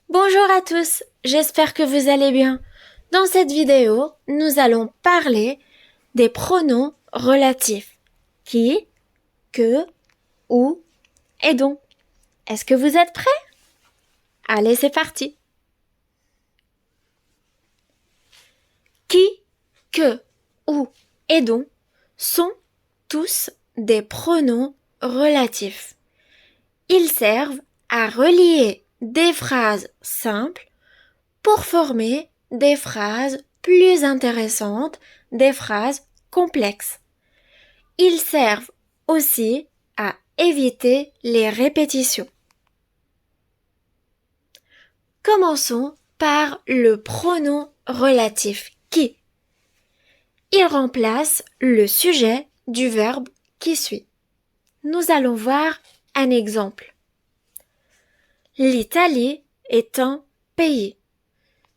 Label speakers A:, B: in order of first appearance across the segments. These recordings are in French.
A: Bonjour à tous, j'espère que vous allez bien. Dans cette vidéo, nous allons parler des pronoms relatifs qui, que, où et dont. Est-ce que vous êtes prêts? Allez, c'est parti. Qui, que, où et dont sont tous des pronoms relatifs. Ils servent à relier des phrases simples pour former des phrases plus intéressantes, des phrases complexes. Ils servent aussi à éviter les répétitions. Commençons par le pronom relatif qui. Il remplace le sujet du verbe qui suit. Nous allons voir un exemple. L'Italie est un pays.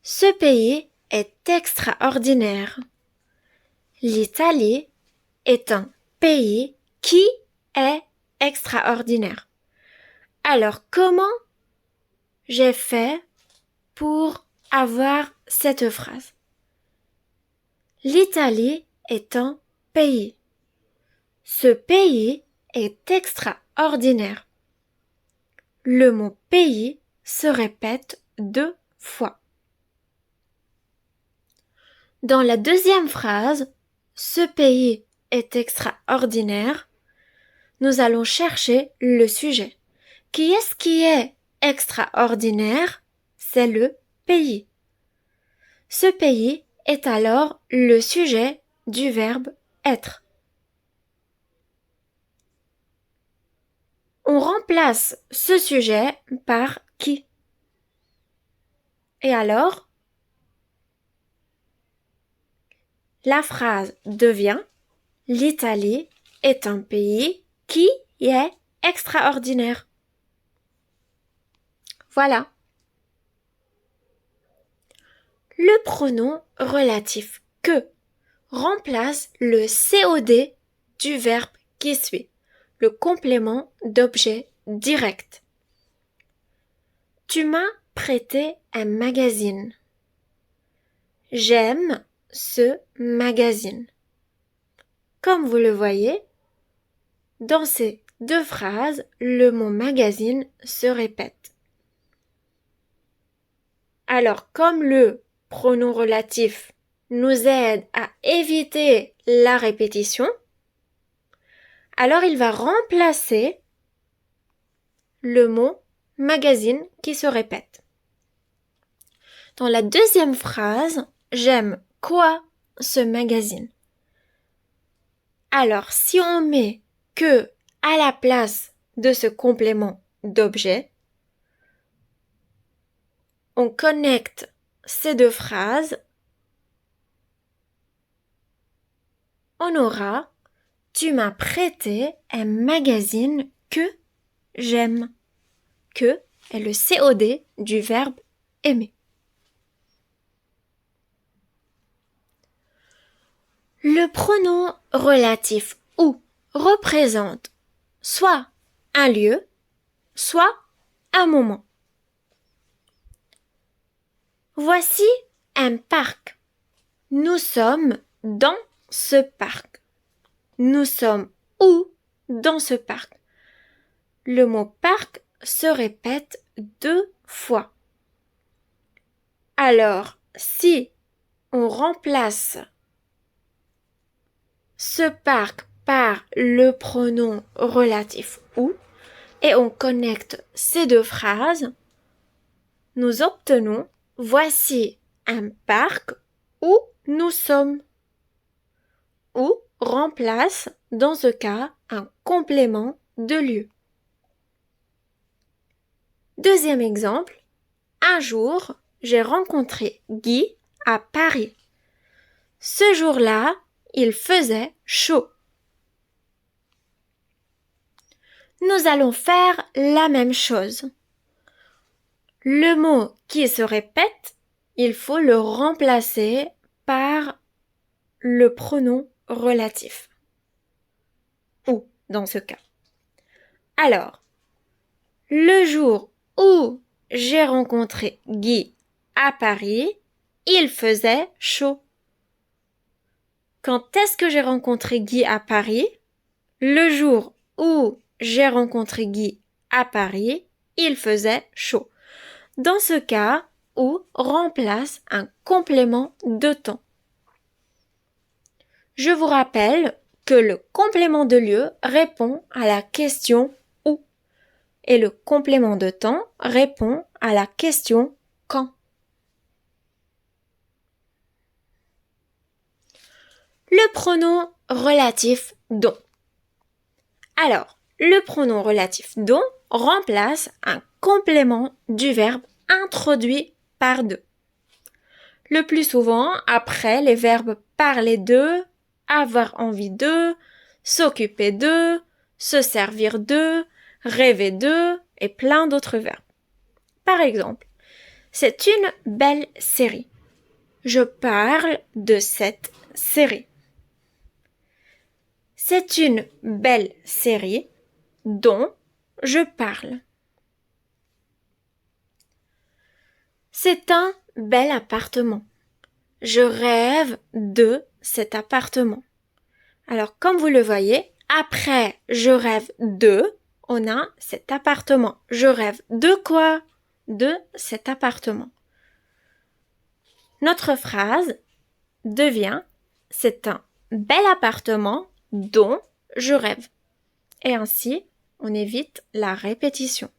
A: Ce pays est extraordinaire. L'Italie est un pays qui est extraordinaire. Alors, comment j'ai fait pour avoir cette phrase? L'Italie est un pays. Ce pays est extraordinaire. Le mot pays se répète 2 fois. Dans la deuxième phrase, ce pays est extraordinaire, nous allons chercher le sujet. Qui est-ce qui est extraordinaire? C'est le pays. Ce pays est alors le sujet du verbe être. On remplace ce sujet par qui. Et alors, la phrase devient l'Italie est un pays qui est extraordinaire. Voilà. Le pronom relatif que remplace le COD du verbe qui suit, le complément d'objet direct. Tu m'as prêté un magazine. J'aime ce magazine. Comme vous le voyez, dans ces deux phrases, le mot magazine se répète. Alors, comme le pronom relatif nous aide à éviter la répétition, alors il va remplacer le mot magazine qui se répète. Dans la deuxième phrase, j'aime quoi ce magazine? Alors, si on met que à la place de ce complément d'objet, on connecte ces deux phrases, on aura tu m'as prêté un magazine que j'aime. Que est le COD du verbe aimer. Le pronom relatif où représente soit un lieu, soit un moment. Voici un parc. Nous sommes dans ce parc. Nous sommes où dans ce parc? Le mot parc se répète 2 fois. Alors, si on remplace ce parc par le pronom relatif où et on connecte ces deux phrases, nous obtenons voici un parc où nous sommes. Où remplace dans ce cas un complément de lieu. Deuxième exemple, un jour, j'ai rencontré Guy à Paris. Ce jour-là, il faisait chaud. Nous allons faire la même chose. Le mot qui se répète, il faut le remplacer par le pronom relatif. Où, dans ce cas. Alors, le jour où j'ai rencontré Guy à Paris, il faisait chaud. Quand est-ce que j'ai rencontré Guy à Paris? Le jour où j'ai rencontré Guy à Paris, il faisait chaud. Dans ce cas, où remplace un complément de temps. Je vous rappelle que le complément de lieu répond à la question où et le complément de temps répond à la question quand. Le pronom relatif dont. Alors, le pronom relatif dont remplace un complément du verbe introduit par de. Le plus souvent, après les verbes parler de, avoir envie de, s'occuper de, se servir de, rêver de et plein d'autres verbes. Par exemple, c'est une belle série. Je parle de cette série. C'est une belle série dont je parle. C'est un bel appartement. Je rêve de cet appartement. Alors, comme vous le voyez, après je rêve de, on a cet appartement. Je rêve de quoi? De cet appartement. Notre phrase devient c'est un bel appartement dont je rêve. Et ainsi, on évite la répétition.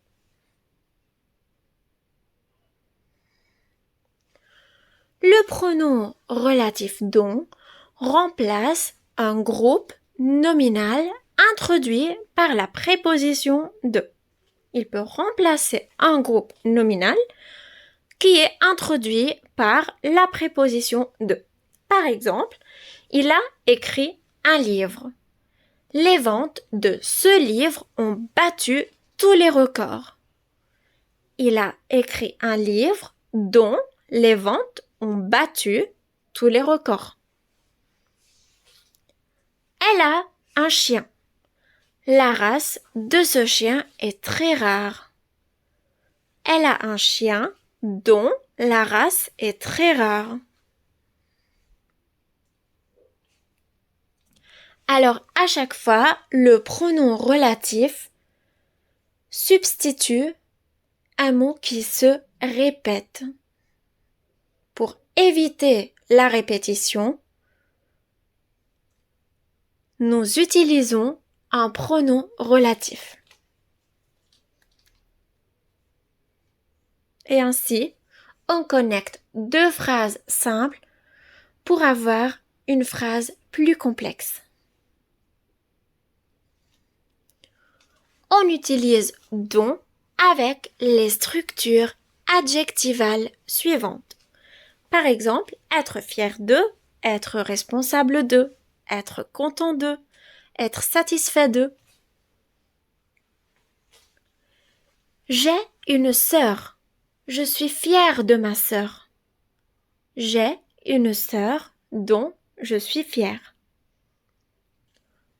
A: Le pronom relatif dont remplace un groupe nominal introduit par la préposition de. Il peut remplacer un groupe nominal qui est introduit par la préposition de. Par exemple, il a écrit un livre. Les ventes de ce livre ont battu tous les records. Il a écrit un livre dont les ventes ont battu tous les records. Elle a un chien. La race de ce chien est très rare. Elle a un chien dont la race est très rare. Alors, à chaque fois, le pronom relatif substitue un mot qui se répète. Pour éviter la répétition, nous utilisons un pronom relatif. Et ainsi, on connecte deux phrases simples pour avoir une phrase plus complexe. On utilise dont avec les structures adjectivales suivantes. Par exemple, être fier de, être responsable de, être content de, être satisfait de. J'ai une sœur. Je suis fière de ma sœur. J'ai une sœur dont je suis fière.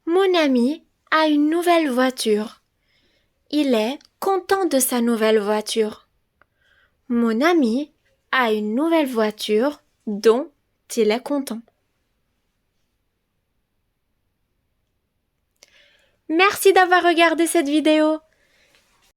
A: Mon ami a une nouvelle voiture. Il est content de sa nouvelle voiture. Mon ami a une nouvelle voiture dont il est content. Merci d'avoir regardé cette vidéo.